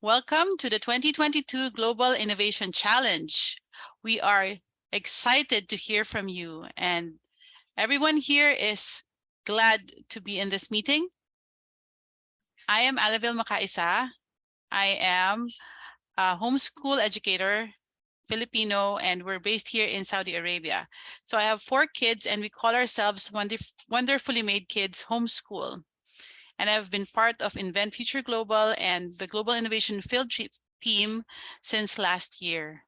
Welcome to the 2022 Global Innovation Challenge. We are excited to hear from you, and everyone here is glad to be in this meeting. I am Alavil Makaisa. I am a homeschool educator, Filipino, and we're based here in Saudi Arabia. So I have 4 kids, and we call ourselves Wonderfully Made Kids Homeschool. And I've been part of InventFuture.Global and the Global Innovation Field Trip team since last year.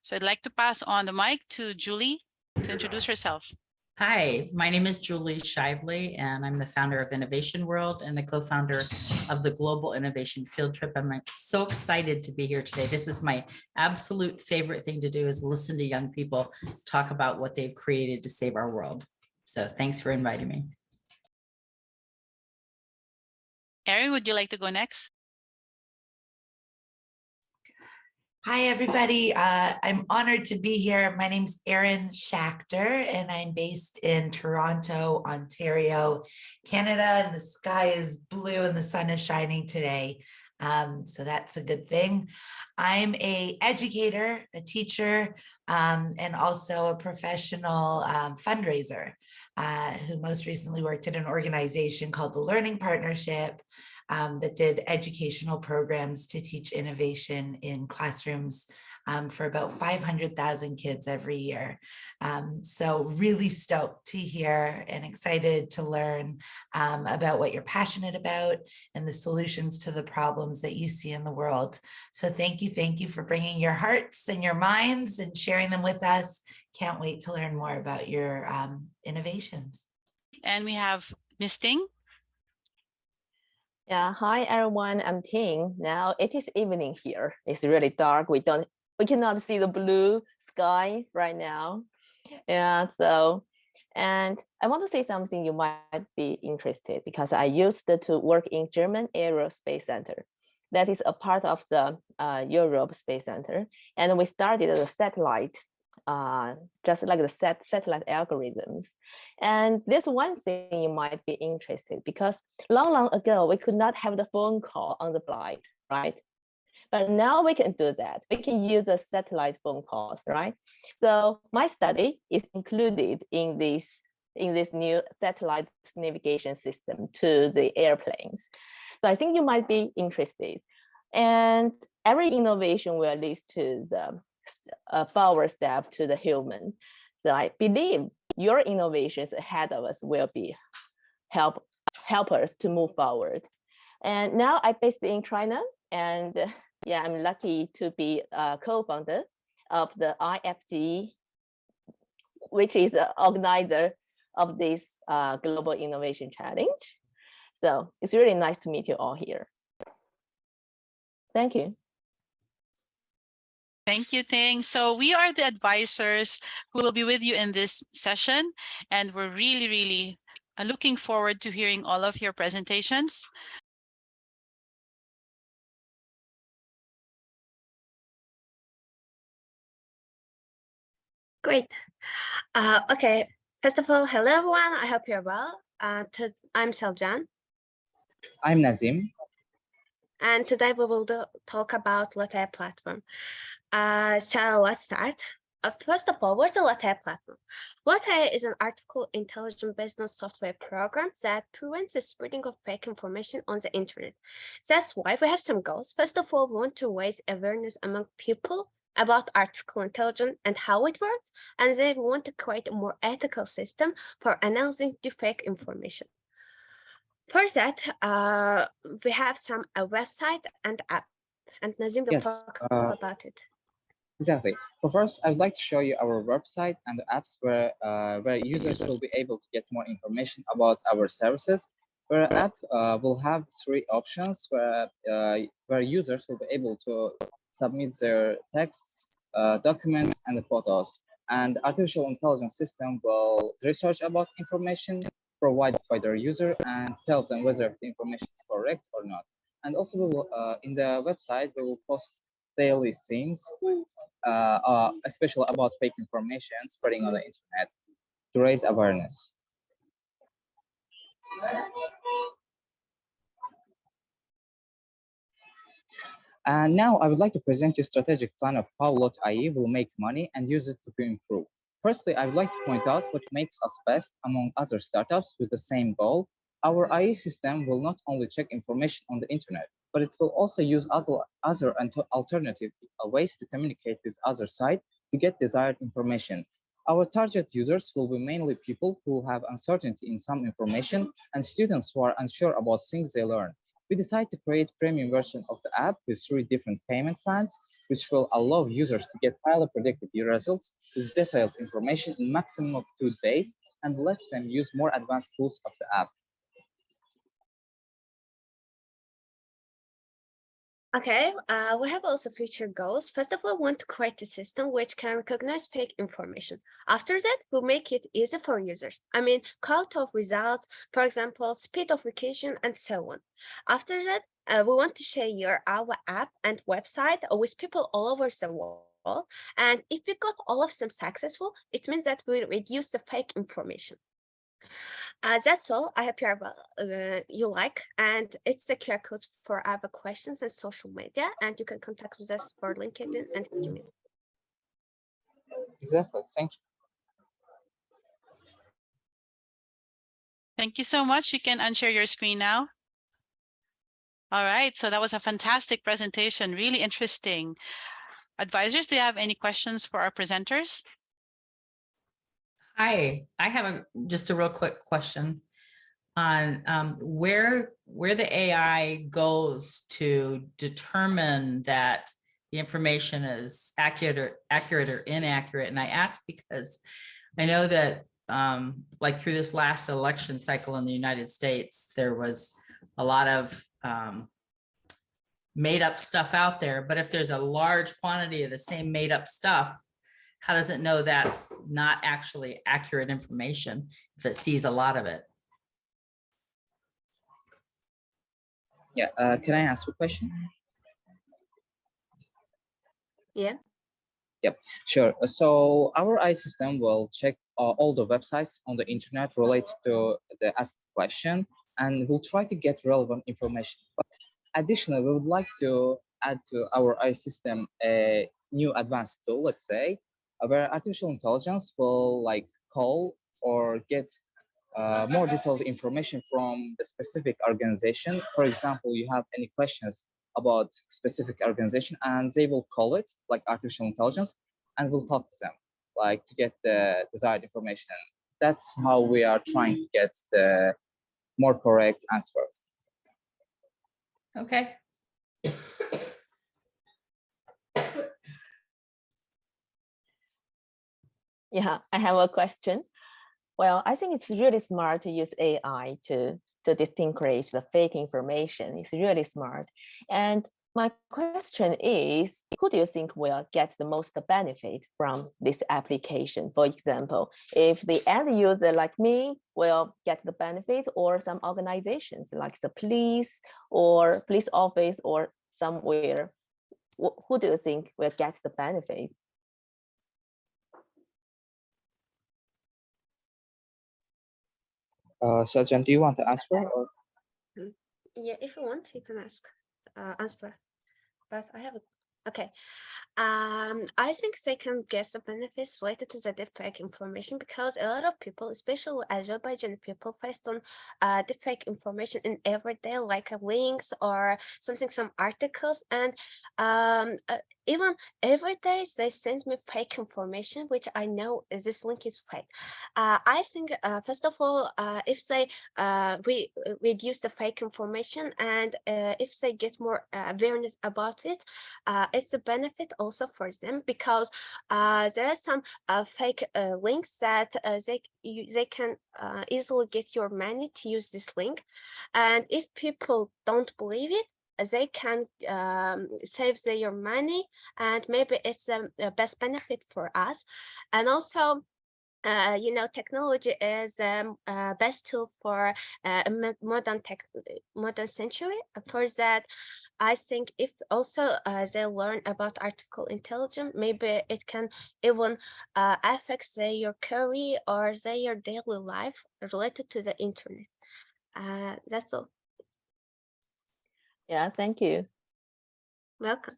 So I'd like to pass on the mic to Julie to introduce herself. Hi, my name is Julie Shively, and I'm the founder of Innovation World and the co-founder of the Global Innovation Field Trip. I'm so excited to be here today. This is my absolute favorite thing to do, is listen to young people talk about what they've created to save our world. So thanks for inviting me. Erin, would you like to go next? Hi, everybody. I'm honored to be here. My name's Erin Schachter, and I'm based in Toronto, Ontario, Canada, and the sky is blue and the sun is shining today. So that's a good thing. I'm an educator, a teacher, and also a professional fundraiser who most recently worked at an organization called the Learning Partnership that did educational programs to teach innovation in classrooms for about 500,000 kids every year. So really stoked to hear and excited to learn about what you're passionate about and the solutions to the problems that you see in the world. So thank you for bringing your hearts and your minds and sharing them with us. Can't wait to learn more about your innovations. And we have Miss Ting. Yeah, hi everyone, I'm Ting. Now it is evening here. It's really dark. We cannot see the blue sky right now. And I want to say something you might be interested, because I used to work in German Aerospace Center. That is a part of the Europe Space Center. And we started a satellite, just like the satellite algorithms. And there's one thing you might be interested, because long ago, we could not have the phone call on the flight, right? But now we can do that. We can use the satellite phone calls, right? So my study is included in this new satellite navigation system to the airplanes. So I think you might be interested. And every innovation will lead to the forward step to the human. So I believe your innovations ahead of us will be help us to move forward. And now I'm based in China, and yeah, I'm lucky to be a co-founder of the IFG, which is the organizer of this Global Innovation Challenge. So it's really nice to meet you all here. Thank you. Thank you, Ting. So we are the advisors who will be with you in this session, and we're really looking forward to hearing all of your presentations. Great. Okay. First of all, hello everyone. I hope you're well. I'm Seljan. I'm Nazim. And today we will talk about Latte platform. So let's start. First of all, what's a Latte platform? Latte is an artificial intelligence business software program that prevents the spreading of fake information on the internet. That's why we have some goals. First of all, we want to raise awareness among people about artificial intelligence and how it works, and then we want to create a more ethical system for analyzing the fake information. For that, we have a website and app, and Nazim will talk about it. Exactly. But first, I would like to show you our website and the apps where users will be able to get more information about our services. Where app will have 3 options where users will be able to submit their texts, documents, and the photos. And artificial intelligence system will research about information provided by their user and tells them whether the information is correct or not. And also, we will, in the website, we will post daily themes, especially about fake information spreading on the internet, to raise awareness. And now I would like to present you a strategic plan of how Lot IE will make money and use it to be improved. Firstly, I would like to point out what makes us best among other startups with the same goal. Our IE system will not only check information on the internet, but it will also use other alternative ways to communicate with other side to get desired information. Our target users will be mainly people who have uncertainty in some information and students who are unsure about things they learn. We decided to create premium version of the app with 3 different payment plans, which will allow users to get highly predictive results with detailed information in maximum of 2 days and lets them use more advanced tools of the app. Okay, we have also future goals. First of all, we want to create a system which can recognize fake information. After that, we'll make it easy for users. I mean, count of results, for example, speed of vacation, and so on. After that, we want to share our app and website with people all over the world. And if we got all of them successful, it means that we reduce the fake information. That's all. I hope you like, and it's the QR code for our questions and social media, and you can contact with us for LinkedIn and email. Exactly. Thank you. Thank you so much. You can unshare your screen now. All right, so that was a fantastic presentation, really interesting. Advisors, do you have any questions for our presenters? Hi, I have just a real quick question on where the AI goes to determine that the information is accurate or inaccurate. And I ask because I know that like through this last election cycle in the United States, there was a lot of made up stuff out there. But if there's a large quantity of the same made up stuff, how does it know that's not actually accurate information if it sees a lot of it? Yeah, can I ask a question? Yeah. Yep, sure. So our AI system will check all the websites on the internet related to the asked question, and we'll try to get relevant information. But additionally, we would like to add to our AI system a new advanced tool, let's say, where artificial intelligence will like call or get more detailed information from the specific organization. For example, you have any questions about specific organization and they will call it like artificial intelligence and we'll talk to them like to get the desired information. That's how we are trying to get the more correct answer. Okay. Yeah, I have a question. Well, I think it's really smart to use AI to distinguish the fake information. It's really smart. And my question is, who do you think will get the most benefit from this application? For example, if the end user like me will get the benefit, or some organizations like the police or police office or somewhere, who do you think will get the benefits? Sajjan, do you want to answer? Or? Yeah, if you want, you can answer. But I have okay. I think they can get the benefits related to the deepfake information because a lot of people, especially Azerbaijan people, faced on deepfake information in everyday, like links or some articles, and even every day they send me fake information, which I know this link is fake. I think first of all, if they reduce the fake information and if they get more awareness about it, it's a benefit also for them because there are some fake links that they can easily get your money to use this link, and if people don't believe it, they can save their money, and maybe it's the best benefit for us. And also technology is best tool for modern century. For that, I think if also they learn about artificial intelligence, maybe it can even affect their career or their daily life related to the internet. That's all. Yeah, thank you. Welcome.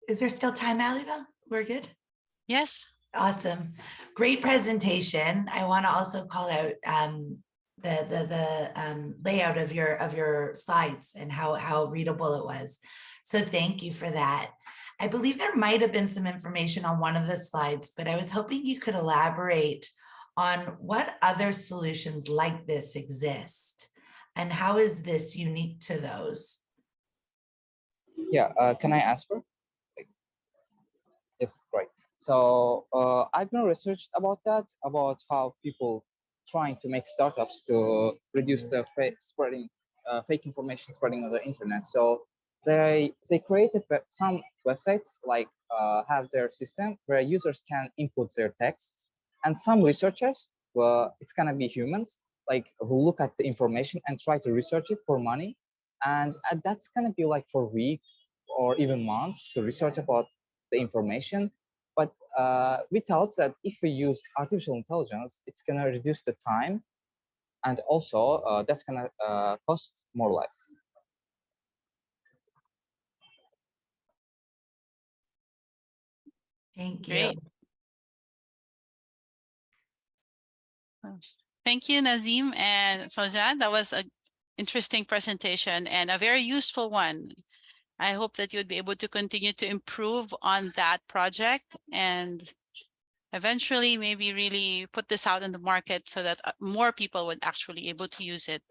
Is there still time, Aliva? We're good? Yes. Awesome. Great presentation. I want to also call out the layout of your slides and how readable it was. So thank you for that. I believe there might have been some information on one of the slides, but I was hoping you could elaborate on what other solutions like this exist and how is this unique to those? Yeah, can I answer? Yes, right. So I've been researched about that, about how people trying to make startups to reduce the fake information spreading on the internet. So they created some websites like have their system where users can input their text, and some researchers, well, it's gonna be humans, like who look at the information and try to research it for money, and that's gonna be like for weeks or even months to research about the information. But we thought that if we use artificial intelligence, it's going to reduce the time, and also that's going to cost more or less. Thank you. Great. Thank you, Nazim and Sojan. That was an interesting presentation and a very useful one. I hope that you'd be able to continue to improve on that project and eventually maybe really put this out in the market so that more people would actually able to use it.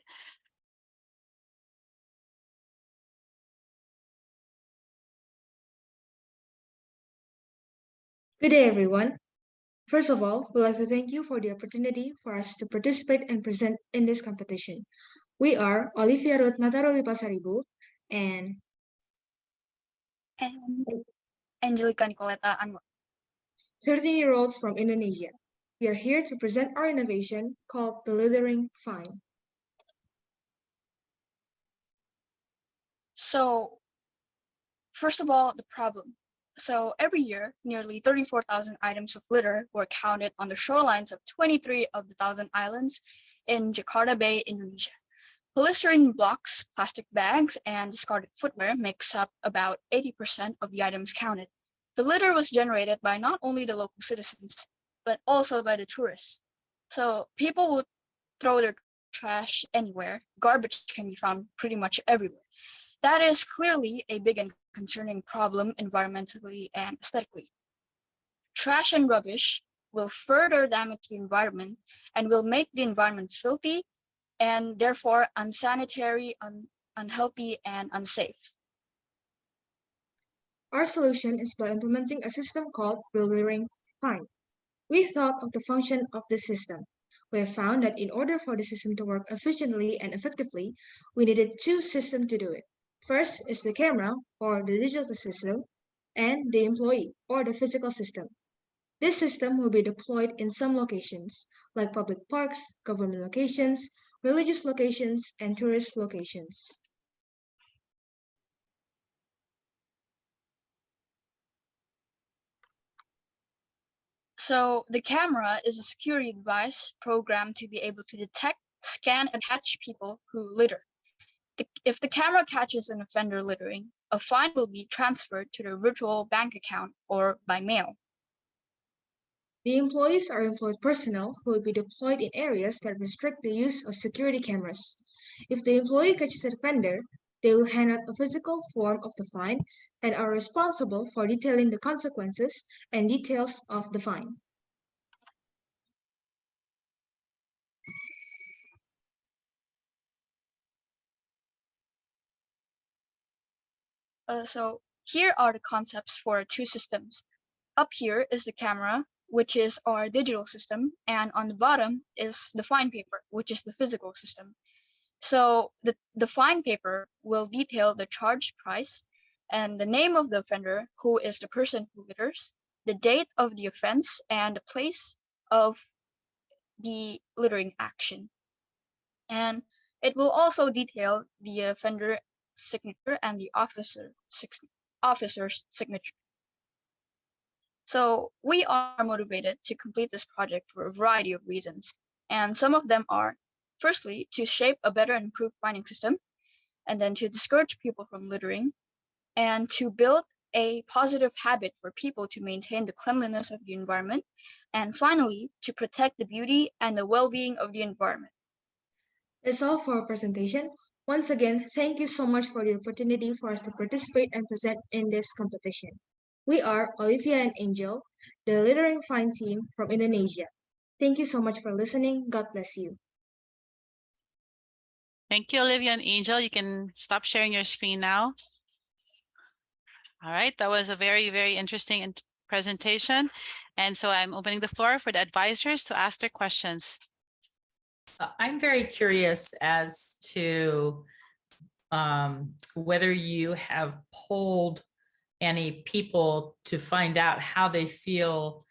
Good day, everyone. First of all, we'd like to thank you for the opportunity for us to participate and present in this competition. We are Olivia Ruth Nataroli Pasaribu and Angelica Nicoleta Anwar. 13-year-olds from Indonesia. We are here to present our innovation called the Littering Fine. So, first of all, the problem. So every year, nearly 34,000 items of litter were counted on the shorelines of 23 of the 1,000 islands in Jakarta Bay, Indonesia. Polystyrene blocks, plastic bags, and discarded footwear makes up about 80% of the items counted. The litter was generated by not only the local citizens, but also by the tourists. So people would throw their trash anywhere. Garbage can be found pretty much everywhere. That is clearly a big and concerning problem environmentally and aesthetically. Trash and rubbish will further damage the environment and will make the environment filthy and therefore unsanitary, unhealthy, and unsafe. Our solution is by implementing a system called the Littering Fine. We thought of the function of this system. We have found that in order for the system to work efficiently and effectively, we needed two systems to do it. First is the camera, or the digital system, and the employee, or the physical system. This system will be deployed in some locations, like public parks, government locations, religious locations, and tourist locations. So the camera is a security device programmed to be able to detect, scan, and catch people who litter. If the camera catches an offender littering, a fine will be transferred to their virtual bank account or by mail. The employees are employed personnel who will be deployed in areas that restrict the use of security cameras. If the employee catches an offender, they will hand out a physical form of the fine and are responsible for detailing the consequences and details of the fine. So here are the concepts for two systems. Up here is the camera, which is our digital system, and on the bottom is the fine paper, which is the physical system. So the fine paper will detail the charge price and the name of the offender, who is the person who litters, the date of the offense, and the place of the littering action. And it will also detail the offender signature and the officer's signature. So we are motivated to complete this project for a variety of reasons, and some of them are Firstly, to shape a better and improved finding system, and then to discourage people from littering, and to build a positive habit for people to maintain the cleanliness of the environment, and finally, to protect the beauty and the well-being of the environment. That's all for our presentation. Once again, thank you so much for the opportunity for us to participate and present in this competition. We are Olivia and Angel, the Littering Fine team from Indonesia. Thank you so much for listening. God bless you. Thank you, Olivia and Angel. You can stop sharing your screen now. All right, that was a very, very interesting presentation. And so I'm opening the floor for the advisors to ask their questions. I'm very curious as to whether you have polled any people to find out how they feel,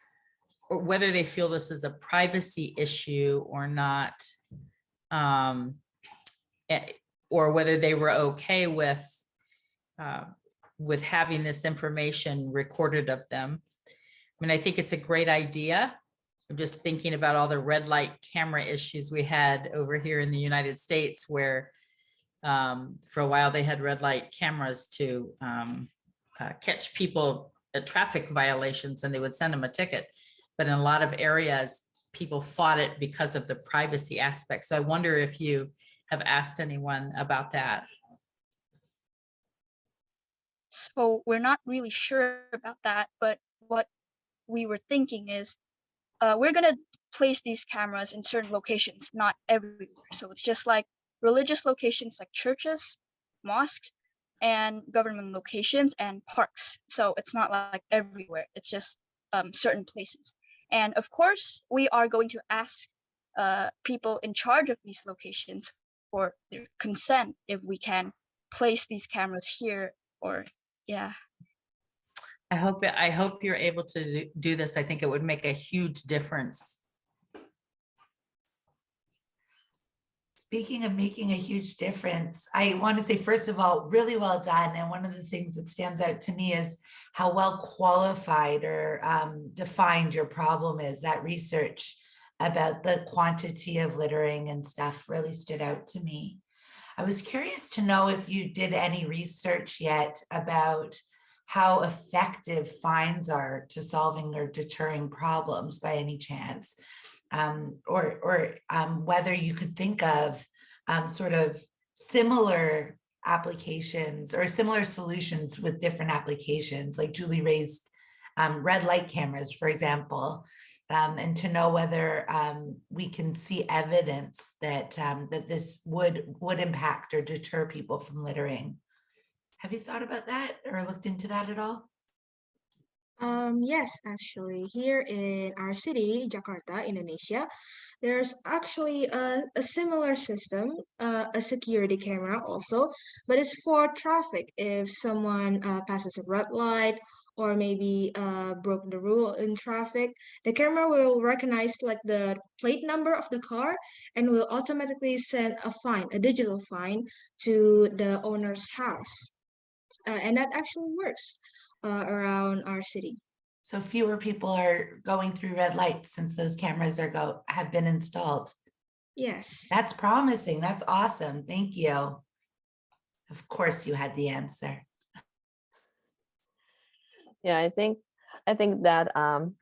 or whether they feel this is a privacy issue or not, or whether they were okay with having this information recorded of them. I mean, I think it's a great idea. I'm just thinking about all the red light camera issues we had over here in the United States, where for a while they had red light cameras to catch people at traffic violations, and they would send them a ticket. But in a lot of areas, people fought it because of the privacy aspect. So I wonder if you have asked anyone about that. So we're not really sure about that, but what we were thinking is we're going to place these cameras in certain locations, not everywhere. So it's just like religious locations like churches, mosques, and government locations and parks. So it's not like everywhere. It's just certain places. And of course, we are going to ask people in charge of these locations for their consent if we can place these cameras here, or yeah. I hope you're able to do this. I think it would make a huge difference. Speaking of making a huge difference, I want to say, first of all, really well done. And one of the things that stands out to me is how well qualified or defined your problem is. That research about the quantity of littering and stuff really stood out to me. I was curious to know if you did any research yet about how effective fines are to solving or deterring problems by any chance, or whether you could think of sort of similar applications or similar solutions with different applications, like Julie raised red light cameras, for example, and to know whether we can see evidence that that this would impact or deter people from littering. Have you thought about that or looked into that at all? Yes, actually, here in our city, Jakarta, Indonesia, there's actually a similar system, a security camera also, but it's for traffic. If someone passes a red light or maybe broke the rule in traffic, the camera will recognize like the plate number of the car and will automatically send a fine, a digital fine, to the owner's house. And that actually works around our city. So fewer people are going through red lights since those cameras have been installed. Yes. That's promising. That's awesome. Thank you. Of course you had the answer. Yeah, I think that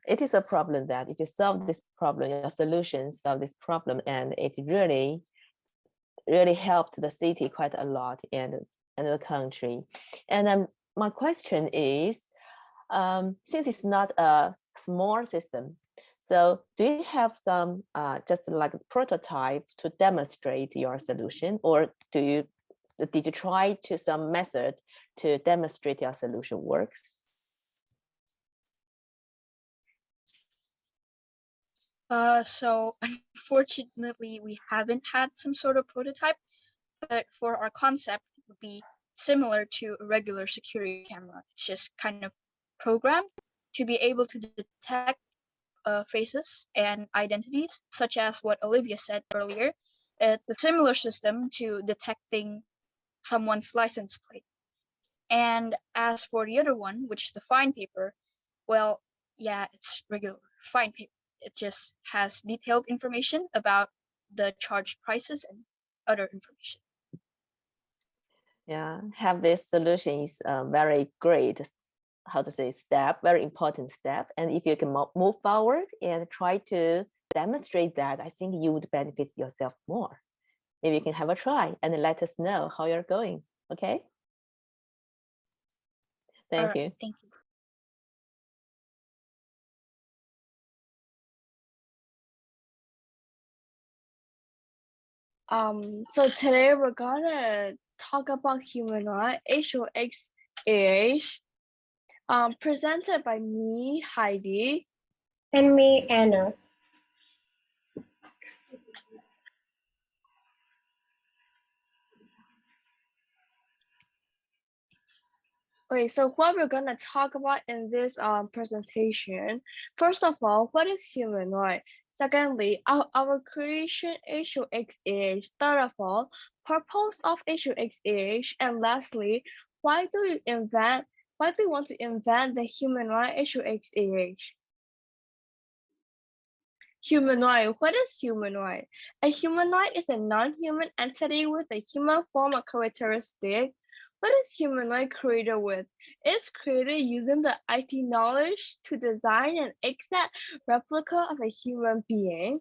it is a problem that if you solve this problem, your solution solve this problem, and it really helped the city quite a lot and the country. And my question is, since it's not a small system, so do you have some just like prototype to demonstrate your solution, or did you try to some method to demonstrate your solution works? So unfortunately, we haven't had some sort of prototype, but for our concept, it would be similar to a regular security camera. It's just kind of programmed to be able to detect faces and identities, such as what Olivia said earlier. It's a similar system to detecting someone's license plate. And as for the other one, which is the fine paper, well, yeah, it's regular fine paper. It just has detailed information about the charge prices and other information. Yeah, have this solution is a very great, how to say, step, very important step. And if you can move forward and try to demonstrate that, I think you would benefit yourself more. Maybe you can have a try and let us know how you're going. Okay. Thank you. Thank you. So today we're gonna talk about humanoid HOXAH, presented by me, Heidi. And me, Anna. Okay, so what we're gonna talk about in this presentation, first of all, what is humanoid? Secondly, our creation HOXAH. Third of all, purpose of HOXAH. And lastly, why do you want to invent the humanoid HOXAH? Humanoid. What is humanoid? A humanoid is a non-human entity with a human form or characteristic. What is humanoid created with? It's created using the IT knowledge to design an exact replica of a human being.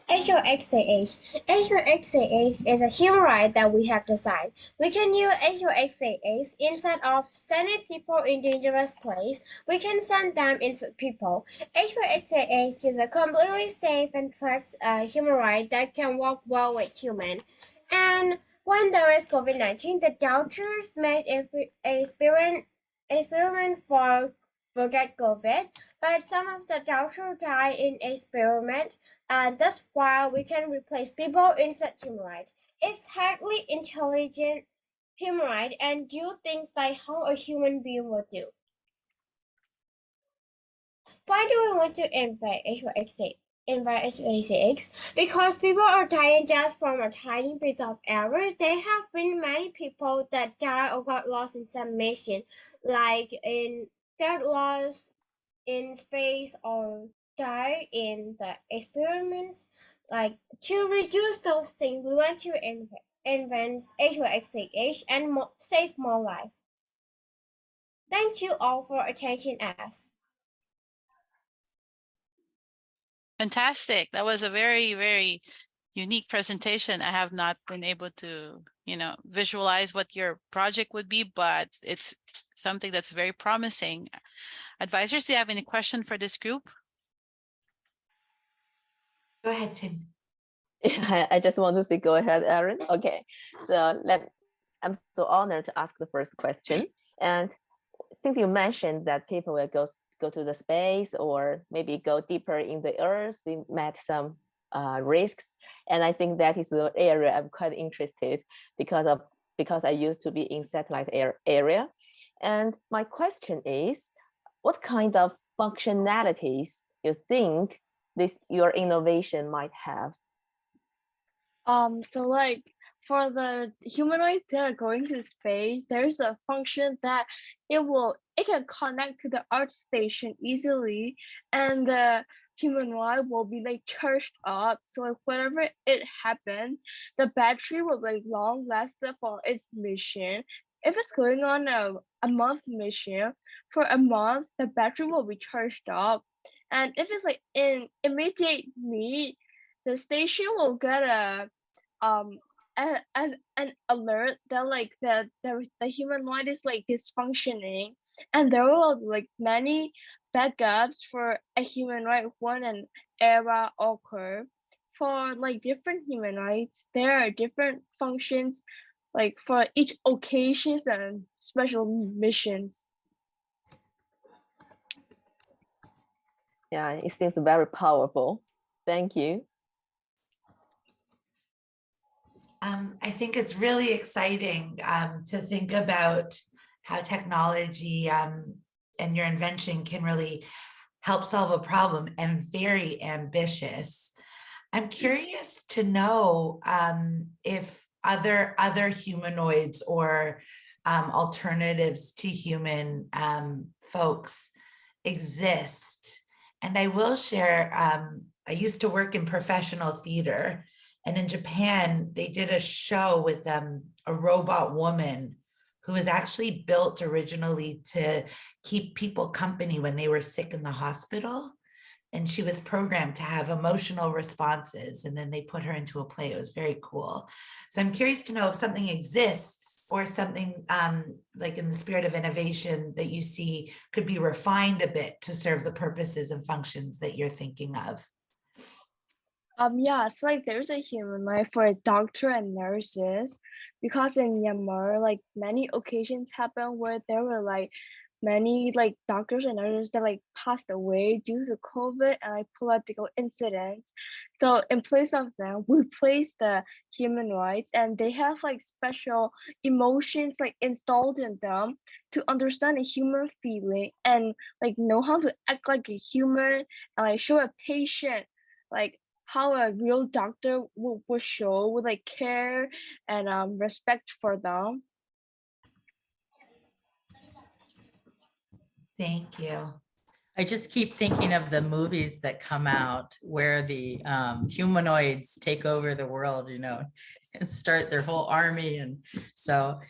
HOXAH. HOXAH is a humanoid that we have designed. We can use HOXAH instead of sending people in dangerous place. We can send them into people. HOXAH is a completely safe and trust humanoid that can work well with humans. And when there is COVID-19, the doctors made experiment for Project COVID, but some of the doctors died in experiment, and that's why we can replace people in such humanoids. It's highly intelligent humanoid and do things like how a human being would do. Why do we want to invent HOXAH? Because people are dying just from a tiny bit of error. There have been many people that died or got lost in some mission, like got lost in space or die in the experiments. Like to reduce those things, we want to invent HOXAH and save more life. Thank you all for attending us. Fantastic. That was a very, very unique presentation. I have not been able to, visualize what your project would be, but it's something that's very promising. Advisors, do you have any question for this group? Go ahead, Tim. I just want to say, go ahead, Erin. Okay, so I'm so honored to ask the first question. And since you mentioned that people will go to the space or maybe go deeper in the earth, they met some risks. And I think that is the area I'm quite interested because I used to be in satellite area. And my question is, what kind of functionalities you think your innovation might have? So like for the humanoids that are going to space, there's a function that it can connect to the Earth station easily, and the humanoid will be like charged up. So like whenever it happens, the battery will be long lasting for its mission. If it's going on a month mission, for a month the battery will be charged up. And if it's like in immediate need, the station will get an alert that like the humanoid is like dysfunctioning, and there will like many backups for a humanoid when an error occur. For like different humanoids, there are different functions like for each occasions and special missions. Yeah, it seems very powerful. Thank you. I think it's really exciting to think about how technology and your invention can really help solve a problem, and very ambitious. I'm curious to know if other humanoids or alternatives to human folks exist, And I will share, I used to work in professional theater, and in Japan, they did a show with a robot woman who was actually built originally to keep people company when they were sick in the hospital. And she was programmed to have emotional responses, and then they put her into a play. It was very cool. So I'm curious to know if something exists or something like in the spirit of innovation that you see could be refined a bit to serve the purposes and functions that you're thinking of. Yeah, so like there's a humanoid for doctor and nurses, because in Myanmar, like many occasions happen where there were like many like doctors and nurses that like passed away due to COVID and like political incidents. So in place of them, we place the humanoids, and they have like special emotions like installed in them to understand a human feeling and like know how to act like a human and like show a patient like how a real doctor will show with like care and respect for them. Thank you. I just keep thinking of the movies that come out where the humanoids take over the world, you know, and start their whole army. And so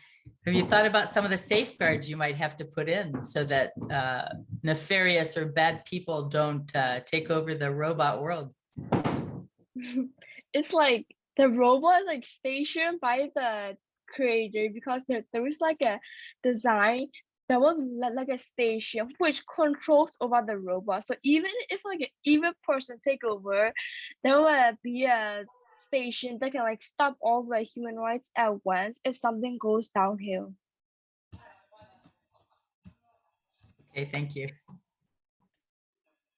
have you thought about some of the safeguards you might have to put in so that nefarious or bad people don't take over the robot world? It's like the robot is like stationed by the creator, because there was like a design that was like a station which controls over the robot. So even if like an evil person take over, there will be a station that can like stop all the human rights at once if something goes downhill. Okay, thank you.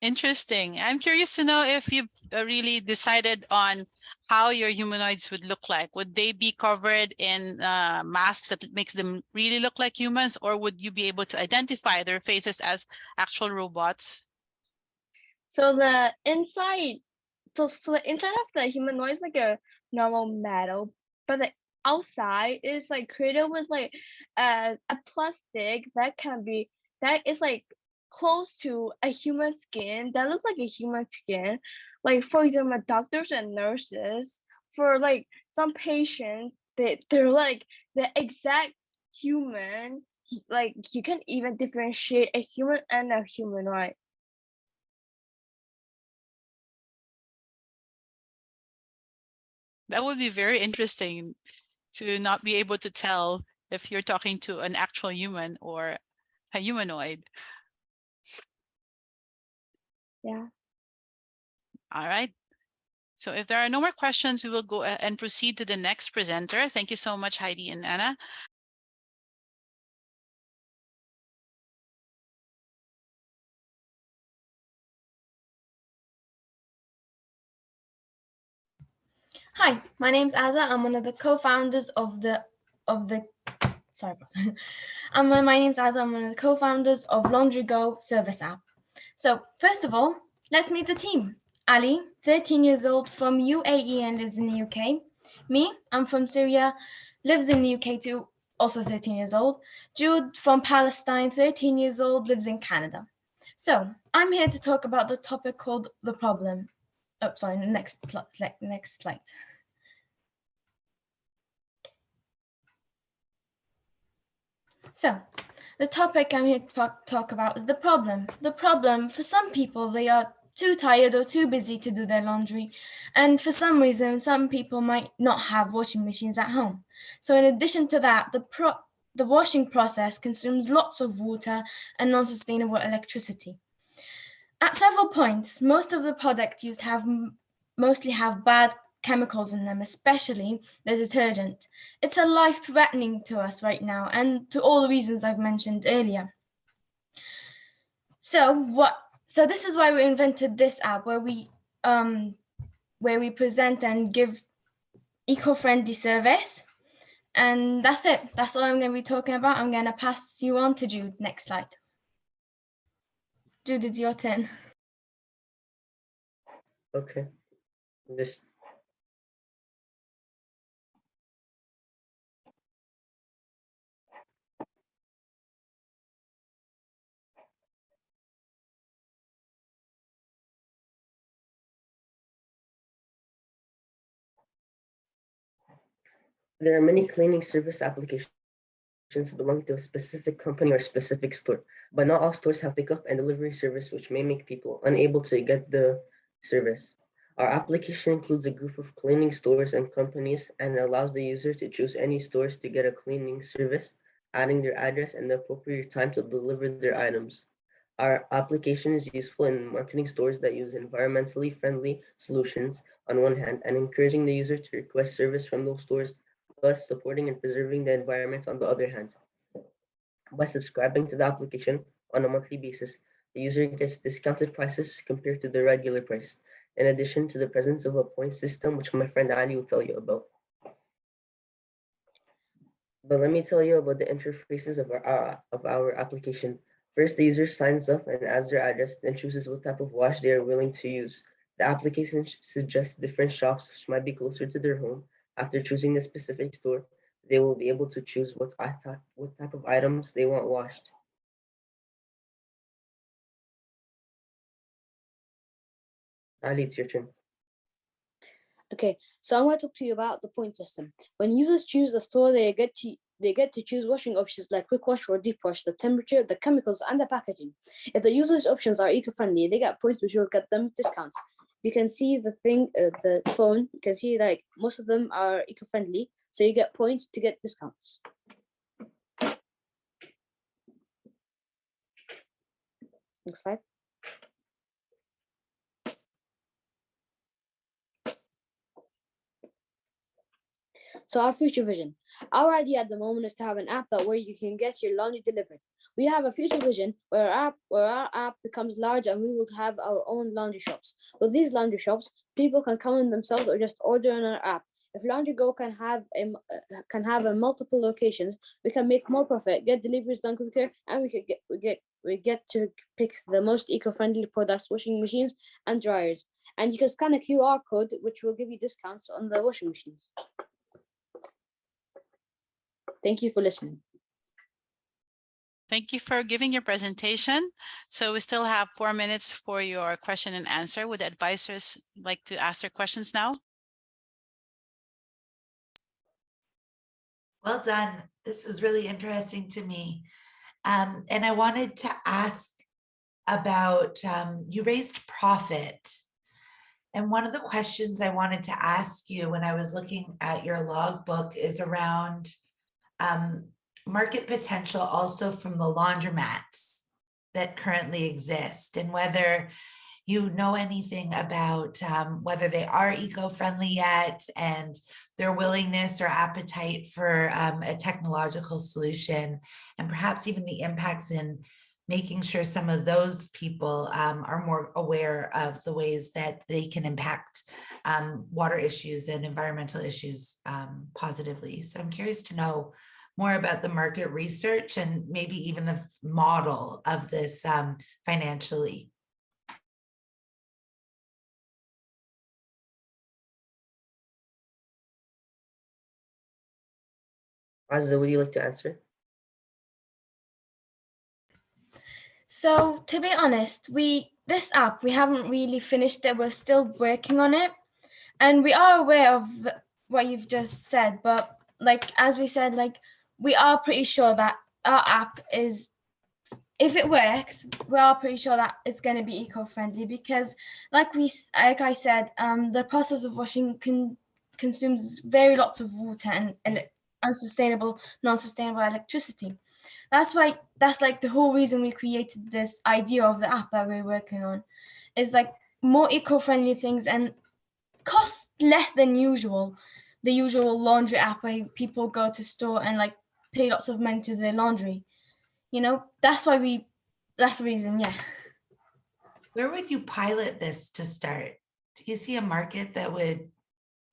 Interesting. I'm curious to know if you really decided on how your humanoids would look like. Would they be covered in masks that makes them really look like humans, or would you be able to identify their faces as actual robots? So the inside, so the inside of the humanoid is like a normal metal, but the outside is like created with like a plastic that is like close to a human skin, that looks like a human skin. Like for example, doctors and nurses, for like some patients, they're like the exact human. Like you can even differentiate a human and a humanoid. That would be very interesting to not be able to tell if you're talking to an actual human or a humanoid. Yeah. All right. So if there are no more questions, we will go and proceed to the next presenter. Thank you so much, Heidi and Anna. Hi, my name's Azza. I'm one of the co-founders of the sorry. My name's Azza. I'm one of the co-founders of Laundry Go service app. So first of all, let's meet the team. Ali, 13 years old, from UAE and lives in the UK. Me, I'm from Syria, lives in the UK too, also 13 years old. Jude from Palestine, 13 years old, lives in Canada. So I'm here to talk about the topic called the problem. Oh, sorry, next slide. So, the topic I'm here to talk about is the problem. The problem, for some people, they are too tired or too busy to do their laundry. And for some reason, some people might not have washing machines at home. So in addition to that, the washing process consumes lots of water and non-sustainable electricity. At several points, most of the products used mostly have bad chemicals in them, especially the detergent. It's a life-threatening to us right now, and to all the reasons I've mentioned earlier. So this is why we invented this app, where we present and give eco-friendly service. And that's it. That's all I'm going to be talking about. I'm going to pass you on to Jude. Next slide. Jude, it's your turn. Okay. This There are many cleaning service applications belonging to a specific company or specific store, but not all stores have pickup and delivery service, which may make people unable to get the service. Our application includes a group of cleaning stores and companies and allows the user to choose any stores to get a cleaning service, adding their address and the appropriate time to deliver their items. Our application is useful in marketing stores that use environmentally friendly solutions on one hand and encouraging the user to request service from those stores, thus supporting and preserving the environment on the other hand. By subscribing to the application on a monthly basis, the user gets discounted prices compared to the regular price, in addition to the presence of a point system, which my friend Ali will tell you about. But let me tell you about the interfaces of our application. First, the user signs up and adds their address, then chooses what type of wash they are willing to use. The application suggests different shops which might be closer to their home. After choosing the specific store, they will be able to choose what type of items they want washed. Ali, it's your turn. Okay, so I'm going to talk to you about the point system. When users choose the store, they get to choose washing options like quick wash or deep wash, the temperature, the chemicals, and the packaging. If the users' options are eco-friendly, they get points which will get them discounts. You can see the phone. You can see like most of them are eco-friendly, so you get points to get discounts. Next slide. So our future vision. Our idea at the moment is to have an app where you can get your laundry delivered. We have a future vision where our app becomes large and we will have our own laundry shops. With these laundry shops, people can come in themselves or just order on our app. If Laundry Go can have a multiple locations, we can make more profit, get deliveries done quicker, and we get to pick the most eco-friendly products, washing machines and dryers. And you can scan a QR code, which will give you discounts on the washing machines. Thank you for listening. Thank you for giving your presentation. So we still have 4 minutes for your question and answer. Would the advisors like to ask their questions now? Well done. This was really interesting to me. And I wanted to ask about, you raised profit. And one of the questions I wanted to ask you when I was looking at your logbook is around market potential also from the laundromats that currently exist, and whether you know anything about whether they are eco-friendly yet and their willingness or appetite for a technological solution, and perhaps even the impacts in making sure some of those people are more aware of the ways that they can impact water issues and environmental issues positively. So I'm curious to know more about the market research and maybe even the model of this financially. Azza, would you like to answer? So to be honest, this app, we haven't really finished it. We're still working on it. And we are aware of what you've just said, but like, as we said, like, we are pretty sure that our app is, if it works, we are pretty sure that it's going to be eco-friendly because like I said, the process of washing consumes very lots of water and non-sustainable electricity. That's like the whole reason we created this idea of the app that we're working on, is like more eco-friendly things and cost less than the usual laundry app where people go to store and like pay lots of money to their laundry. That's the reason. Yeah. Where would you pilot this to start? Do you see a market that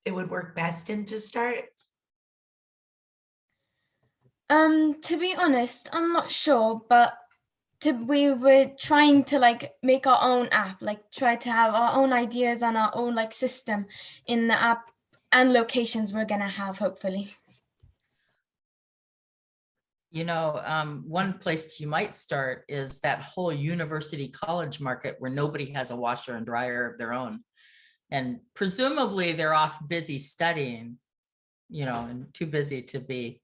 it would work best in to start? To be honest, I'm not sure, but we were trying to like make our own app, like try to have our own ideas and our own like system in the app and locations we're gonna have, hopefully. One place you might start is that whole university college market where nobody has a washer and dryer of their own. And presumably they're off busy studying. and too busy to be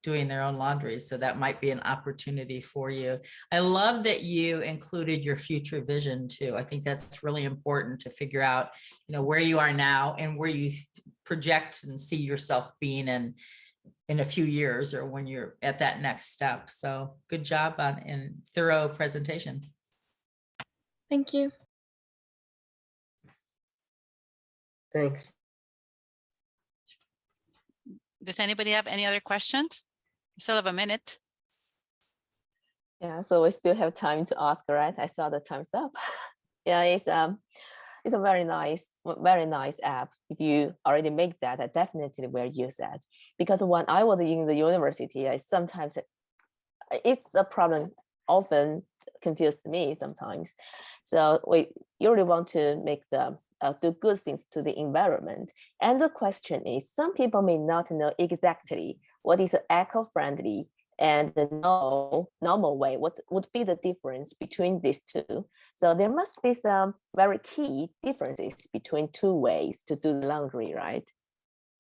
doing their own laundry. So that might be an opportunity for you. I love that you included your future vision too. I think that's really important to figure out, where you are now and where you project and see yourself being in a few years or when you're at that next step. So good job on a thorough presentation. Thank you. Thanks. Does anybody have any other questions? We still have a minute. Yeah, so we still have time to ask, right? I saw the time's up. Yeah, it's a very nice app. If you already make that, I definitely will use that. Because when I was in the university, sometimes it's a problem, often confused me sometimes. So we really want to make do good things to the environment. And the question is, some people may not know exactly what is eco-friendly and the normal way. What would be the difference between these two? So there must be some very key differences between two ways to do the laundry, right?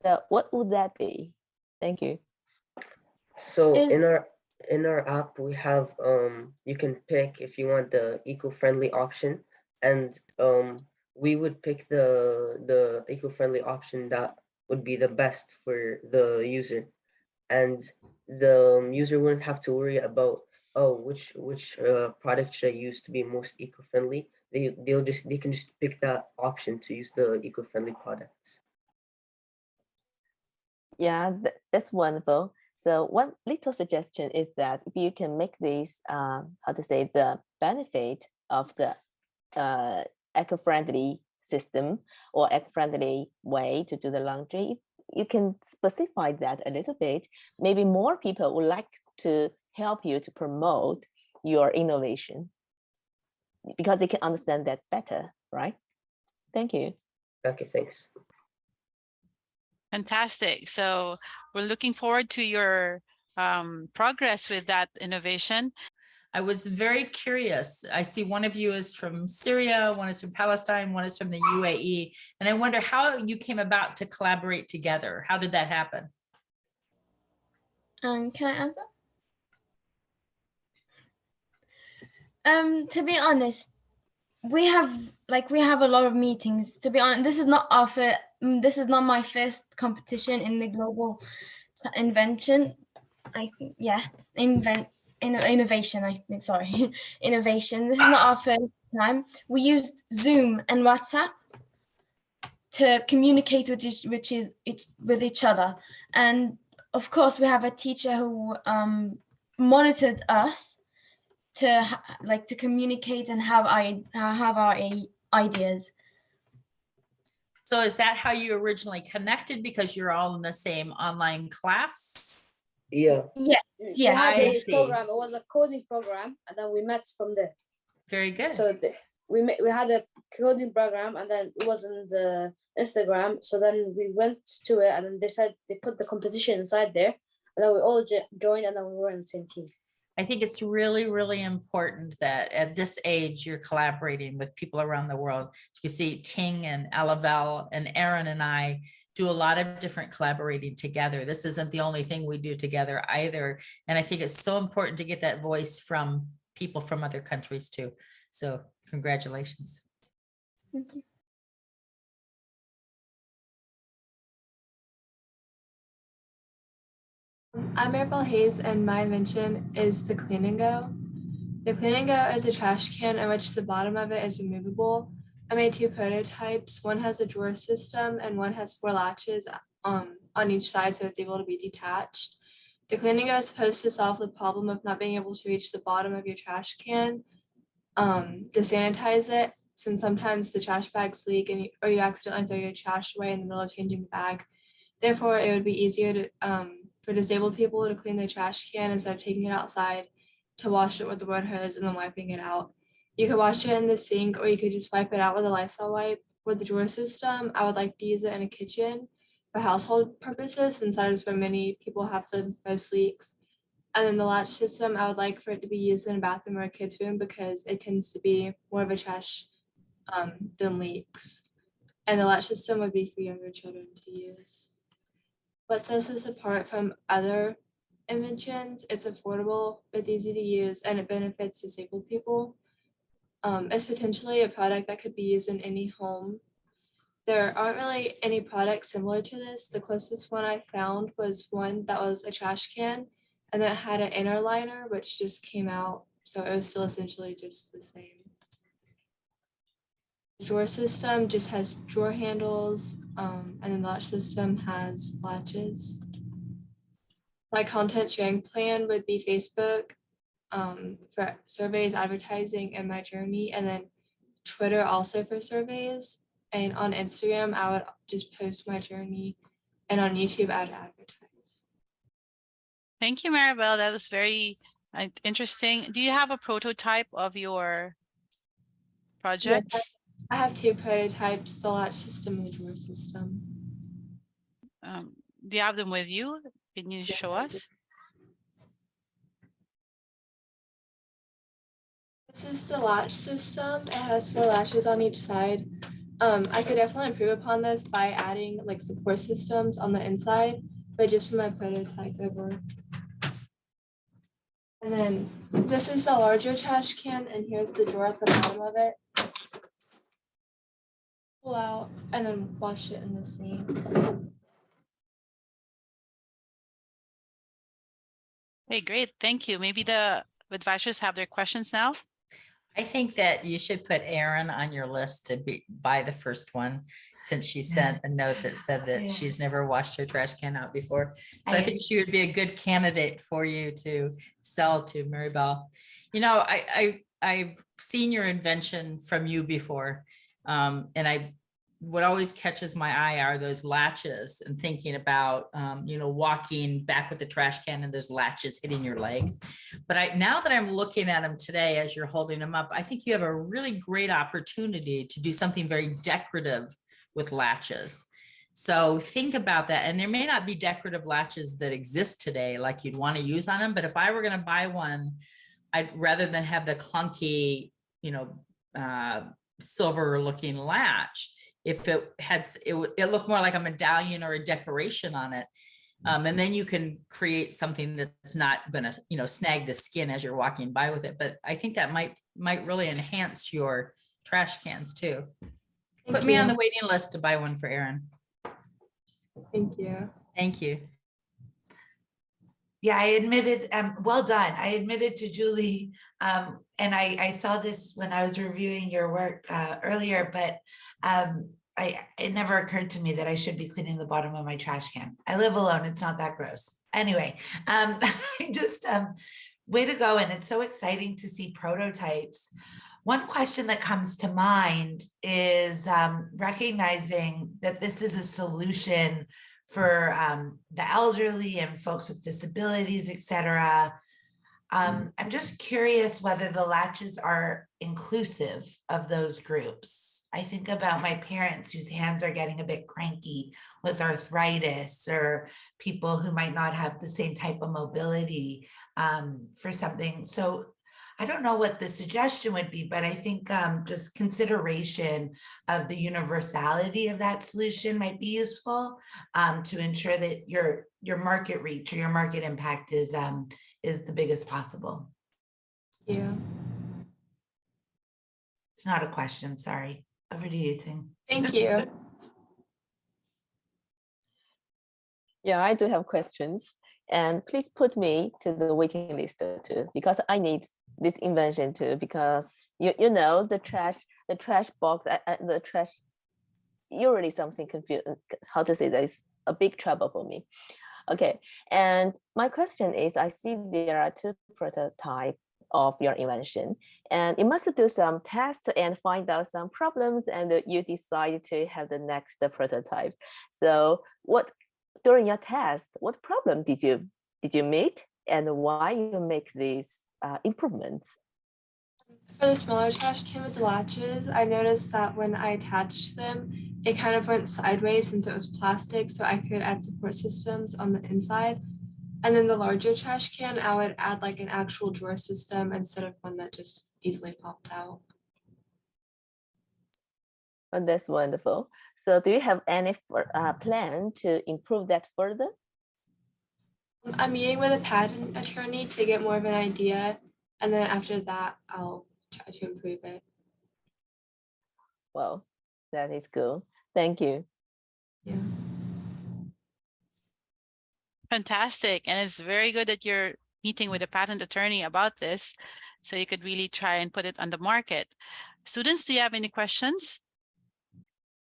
So what would that be? Thank you. So in our app, we have you can pick if you want the eco-friendly option, and we would pick the eco-friendly option that would be the best for the user, and the user wouldn't have to worry about, oh, which product should I use to be most eco-friendly. They can just pick that option to use the eco-friendly products. Yeah, that's wonderful. So one little suggestion is that if you can make this, the benefit of the eco-friendly system or eco-friendly way to do the laundry, you can specify that a little bit. Maybe more people would like to help you to promote your innovation because they can understand that better, right? Thank you. Okay, thanks. Fantastic. So we're looking forward to your progress with that innovation. I was very curious. I see one of you is from Syria, one is from Palestine, one is from the UAE. And I wonder how you came about to collaborate together. How did that happen? Can I answer? To be honest, we have a lot of meetings. To be honest, this is not my first competition in the global invention. I think, yeah, innovation. I think, sorry, innovation. This is not our first time. We used Zoom and WhatsApp to communicate with each other, and of course, we have a teacher who monitored us to communicate and have our ideas. So is that how you originally connected, because you're all in the same online class? Yeah. Yes. We had a program. It was a coding program, and then we met from there. Very good. So we had a coding program, and then it was in the Instagram. So then we went to it, and then they put the competition inside there, and then we all joined, and then we were in the same team. I think it's really, really important that at this age, you're collaborating with people around the world. You can see Ting and Alavel and Aaron and I do a lot of different collaborating together. This isn't the only thing we do together either. And I think it's so important to get that voice from people from other countries too. So congratulations. Thank you. I'm Maribel Hayes, and my invention is the Clean and Go. The Clean and Go is a trash can in which the bottom of it is removable. I made two prototypes. One has a drawer system and one has 4 latches on each side, so it's able to be detached. The Clean and Go is supposed to solve the problem of not being able to reach the bottom of your trash can to sanitize it, since sometimes the trash bags leak or you accidentally throw your trash away in the middle of changing the bag. Therefore, it would be easier to for disabled people to clean their trash can instead of taking it outside to wash it with the water hose and then wiping it out. You could wash it in the sink, or you could just wipe it out with a Lysol wipe. With the drawer system, I would like to use it in a kitchen for household purposes, since that is where many people have the most leaks. And then the latch system, I would like for it to be used in a bathroom or a kid's room because it tends to be more of a trash than leaks. And the latch system would be for younger children to use. What sets us apart from other inventions? It's affordable, it's easy to use, and it benefits disabled people. It's potentially a product that could be used in any home. There aren't really any products similar to this. The closest one I found was one that was a trash can and that had an inner liner, which just came out. So it was still essentially just the same. The drawer system just has drawer handles, and then the latch system has latches. My content sharing plan would be Facebook for surveys, advertising, and my journey, and then Twitter also for surveys. And on Instagram, I would just post my journey, and on YouTube, I would advertise. Thank you, Maribel. That was very interesting. Do you have a prototype of your project? Yes, I have two prototypes, the latch system and the drawer system. Do you have them with you? Can you show us? This is the latch system. It has 4 latches on each side. I could definitely improve upon this by adding like support systems on the inside, but just for my prototype, it works. And then this is the larger trash can, and here's the drawer at the bottom of it. Pull out and then wash it in the sink. Hey, great. Thank you. Maybe the advisors have their questions now. I think that you should put Erin on your list to buy the first one, since she sent a note that said that she's never washed her trash can out before. So I think she would be a good candidate for you to sell to, Maribel. You know, I've seen your invention from you before, and what always catches my eye are those latches, and thinking about, you know, walking back with the trash can and those latches hitting your leg. But now that I'm looking at them today, as you're holding them up, I think you have a really great opportunity to do something very decorative with latches. So think about that. And there may not be decorative latches that exist today, like you'd want to use on them. But if I were going to buy one, I'd rather than have the clunky, you know, silver looking latch, if it looked more like a medallion or a decoration on it. And then you can create something that's not going to, you know, snag the skin as you're walking by with it. But I think that might really enhance your trash cans too. Put me on the waiting list to buy one for Erin. Thank you. Thank you. Yeah, I admitted, well done. I admitted to Julie, and I saw this when I was reviewing your work earlier, but it never occurred to me that I should be cleaning the bottom of my trash can. I live alone. It's not that gross. Anyway, just way to go. And it's so exciting to see prototypes. One question that comes to mind is recognizing that this is a solution for the elderly and folks with disabilities, et cetera. I'm just curious whether the latches are inclusive of those groups. I think about my parents whose hands are getting a bit cranky with arthritis, or people who might not have the same type of mobility for something. So I don't know what the suggestion would be, but I think just consideration of the universality of that solution might be useful to ensure that your market reach or your market impact is the biggest possible. Yeah. It's not a question, sorry. Over to you, Ting. Thank you. Yeah, I do have questions, and please put me to the waiting list too, because I need this invention too, because you know the trash box, the trash, usually something confused, how to say that is a big trouble for me. Okay, and my question is, I see there are 2 prototypes of your invention, and you must do some tests and find out some problems, and you decide to have the next prototype. So during your test, what problem did you meet, and why you make these improvements? For the smaller trash can with the latches, I noticed that when I attached them, it kind of went sideways since it was plastic, so I could add support systems on the inside. And then the larger trash can, I would add like an actual drawer system instead of one that just easily popped out. Oh, that's wonderful. So do you have any plan to improve that further? I'm meeting with a patent attorney to get more of an idea, and then after that, I'll try to improve it. Well, that is cool. Thank you. Yeah. Fantastic. And it's very good that you're meeting with a patent attorney about this, so you could really try and put it on the market. Students, do you have any questions?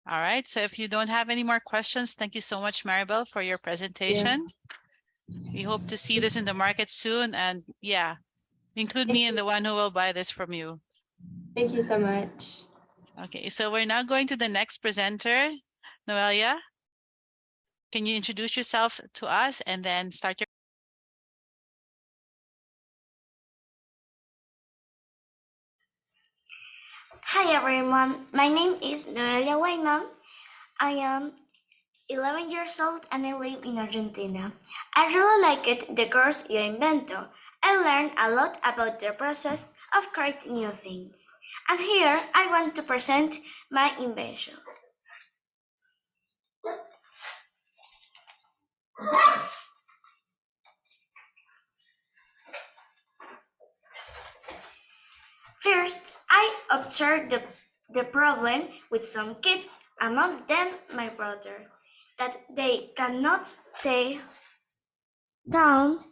All right, so if you don't have any more questions, thank you so much, Maribel, for your presentation. We hope to see this in the market soon, and yeah, include me in the one who will buy this from you. Thank you so much. Okay, so we're now going to the next presenter, Noelia. Can you introduce yourself to us and then start your... Hi everyone, my name is Noelia Wayman. I am 11 years old and I live in Argentina. I really liked the course Yo Invento. I learned a lot about the process of creating new things. And here I want to present my invention. First, I observed the problem with some kids, among them my brother, that they cannot stay calm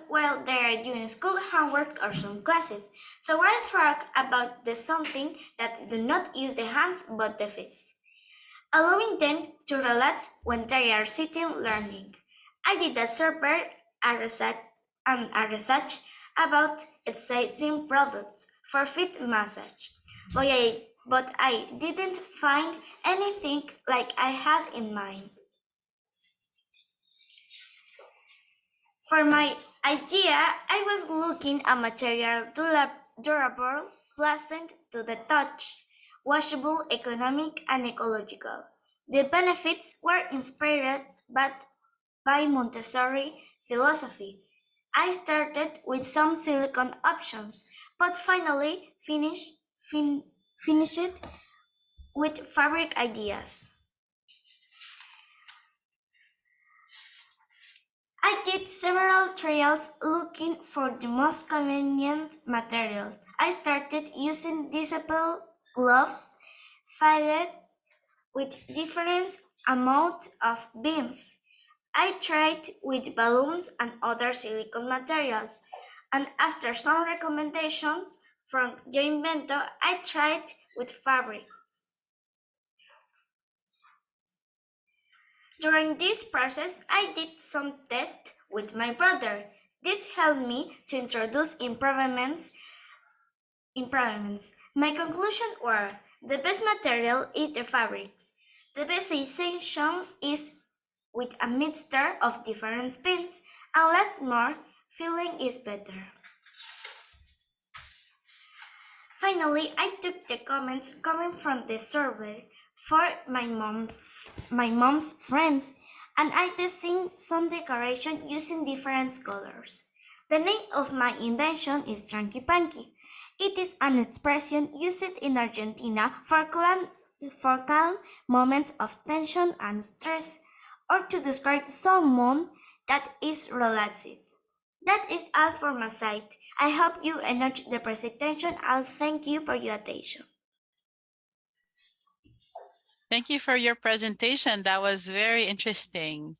while they are doing school homework or some classes. So I thought about the something that do not use the hands but the feet, allowing them to relax when they are sitting learning. I did a survey and a research about exciting products for feet massage, but I didn't find anything like I had in mind. For my idea, I was looking at material durable, pleasant to the touch, washable, economic, and ecological. The benefits were inspired by Montessori philosophy. I started with some silicone options, but finally finished with fabric ideas. I did several trials looking for the most convenient materials. I started using disposable gloves fitted with different amount of beans. I tried with balloons and other silicone materials, and after some recommendations from Yo Invento, I tried with fabric. During this process, I did some tests with my brother. This helped me to introduce improvements. My conclusion were the best material is the fabric. The best sensation is with a mixture of different spins, and less more, feeling is better. Finally, I took the comments coming from the survey for my mom's friends, and I designed some decoration using different colors. The name of my invention is Tranqui Panqui. It is an expression used in Argentina for calm moments of tension and stress, or to describe someone that is relaxed. That is all for my side. I hope you enjoyed the presentation and thank you for your attention. Thank you for your presentation. That was very interesting.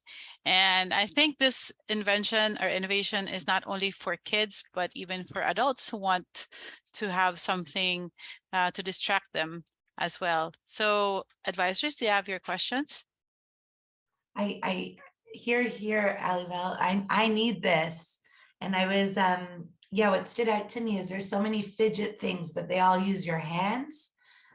And I think this invention or innovation is not only for kids, but even for adults who want to have something to distract them as well. So advisors, do you have your questions? I hear, Alibel, I need this. And I was, yeah, what stood out to me is there's so many fidget things, but they all use your hands.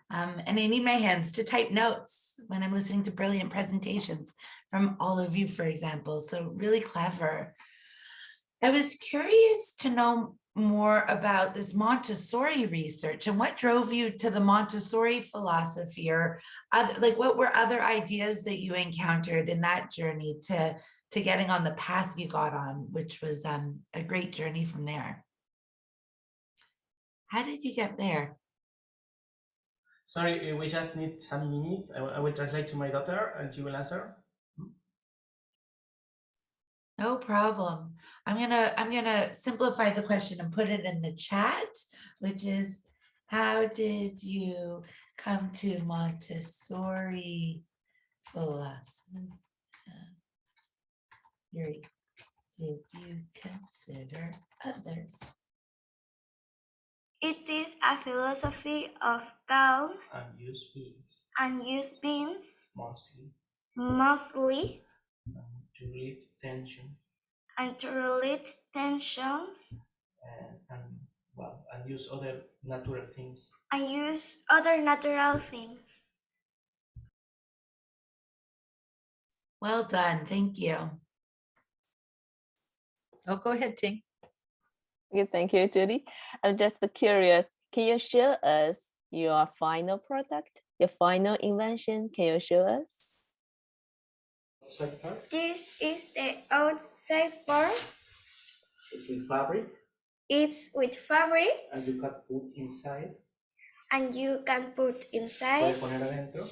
And I need my hands to type notes when I'm listening to brilliant presentations from all of you, for example. So really clever. I was curious to know more about this Montessori research and what drove you to the Montessori philosophy, or other, like what were other ideas that you encountered in that journey to to getting on the path you got on, which was a great journey from there. How did you get there? Sorry, we just need some minutes. I will translate to my daughter and she will answer. No problem. I'm gonna simplify the question and put it in the chat, which is, how did you come to Montessori philosophy? Did you consider others? It is a philosophy of calm and use beings mostly mostly to relieve tension and to release tensions and use other natural things. and use other natural things. Well done, thank you. Oh, go ahead, Ting. Okay, thank you, Judy. I'm just curious, can you show us your final product, your final invention? Can you show us? This is the outside part. It's with fabric. It's with fabric. And you can put inside. And you can put inside. Puede poner adentro.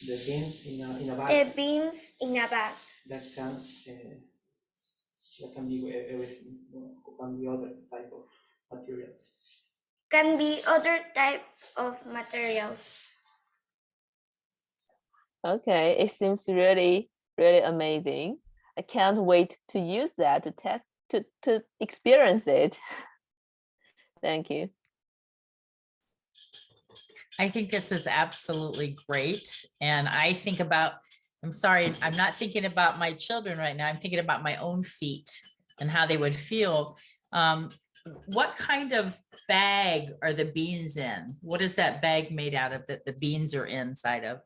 The beans in a bag. The beans in a bag. That can be everything, or can be other type of materials. Can be other type of materials. Okay, it seems really, really amazing. I can't wait to use that, to test, to experience it. Thank you. I think this is absolutely great. And I think about, I'm sorry, I'm not thinking about my children right now. I'm thinking about my own feet and how they would feel. What kind of bag are the beans in? What is that bag made out of that the beans are inside of?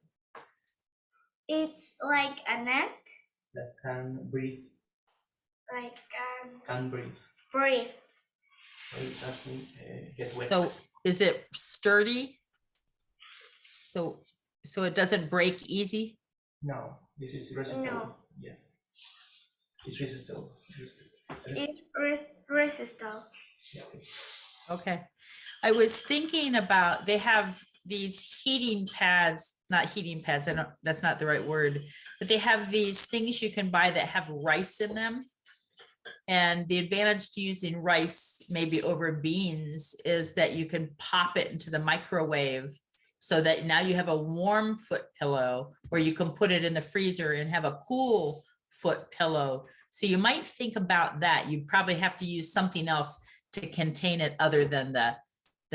It's like a net. That can breathe. Like can breathe. Breathe. So it doesn't get wet. So is it sturdy? So it doesn't break easy? No, this is resistable. No. Yes. It's resistable. It's resistable. Yeah. Okay. I was thinking about, they have these heating pads, not heating pads, that's not the right word, but they have these things you can buy that have rice in them. And the advantage to using rice maybe over beans is that you can pop it into the microwave so that now you have a warm foot pillow, or you can put it in the freezer and have a cool foot pillow. So you might think about that. You probably have to use something else to contain it other than the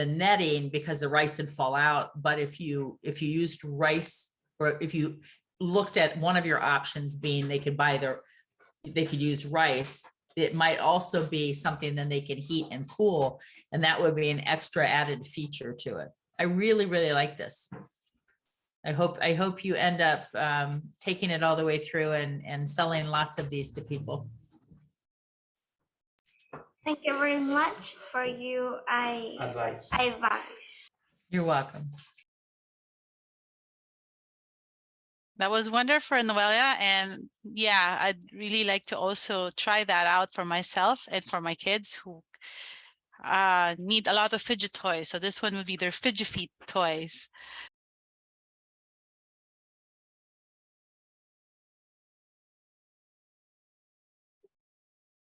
netting, because the rice would fall out. But if you used rice, or if you looked at one of your options being they could use rice, it might also be something that they can heat and cool, and that would be an extra added feature to it. I really, really like this. I hope you end up taking it all the way through and selling lots of these to people. Thank you very much for your advice. You're welcome. That was wonderful, Noelia. And yeah, I'd really like to also try that out for myself and for my kids who need a lot of fidget toys. So this one would be their fidget feet toys.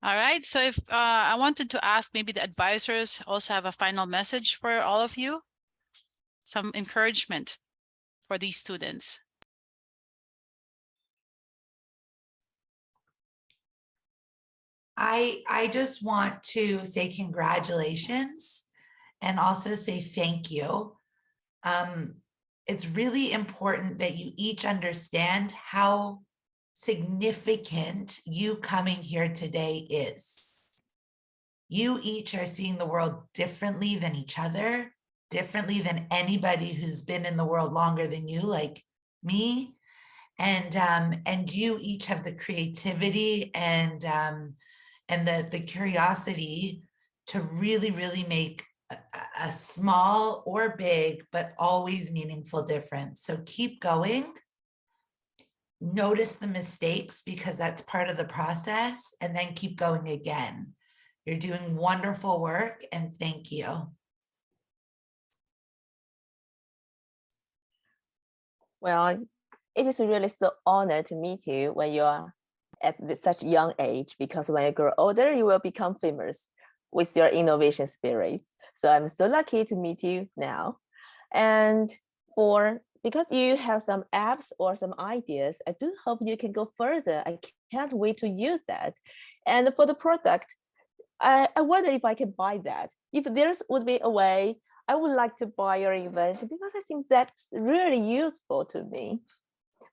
All right, so if I wanted to ask, maybe the advisors also have a final message for all of you, some encouragement for these students. I just want to say congratulations and also say thank you. It's really important that you each understand how significant you coming here today is. You each are seeing the world differently than each other, differently than anybody who's been in the world longer than you, like me. And you each have the creativity and the curiosity to really, really make a small or big, but always meaningful difference. So keep going. notice the mistakes because that's part of the process, and then keep going again. You're doing wonderful work, and thank you. Well, it is really so honored to meet you when you are at such young age, because when you grow older, you will become famous with your innovation spirit. So I'm so lucky to meet you now. And because you have some apps or some ideas, I do hope you can go further. I can't wait to use that. And for the product, I wonder if I can buy that. If there would be a way, I would like to buy your invention because I think that's really useful to me.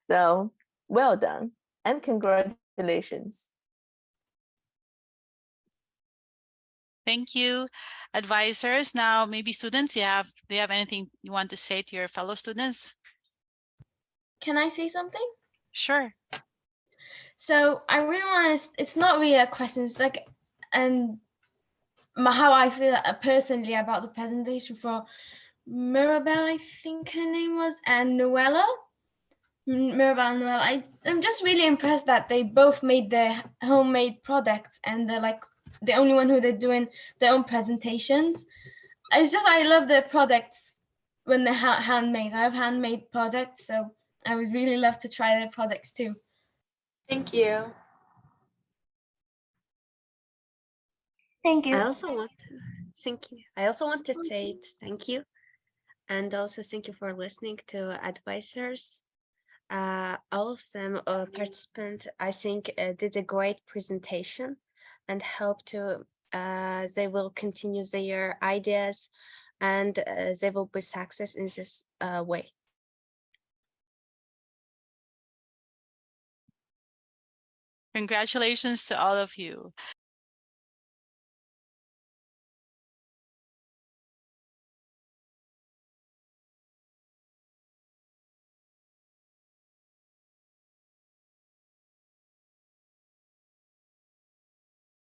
So well done and congratulations. Thank you, advisors. Now, maybe students, do you have anything you want to say to your fellow students? Can I say something? Sure. So I realized it's not really a question. It's like, and how I feel personally about the presentation for Mirabelle, I think her name was, and Noella. Mirabelle and Noella. I'm just really impressed that they both made their homemade products, and they're like the only one who they're doing their own presentations. It's just I love their products when they're handmade. I have handmade products, so I would really love to try their products too. Thank you. Thank you. I also want to thank you. I also want to say thank you, and also thank you for listening to advisors. All of them participants, I think, did a great presentation, and hope to they will continue their ideas, and they will be success in this way. Congratulations to all of you.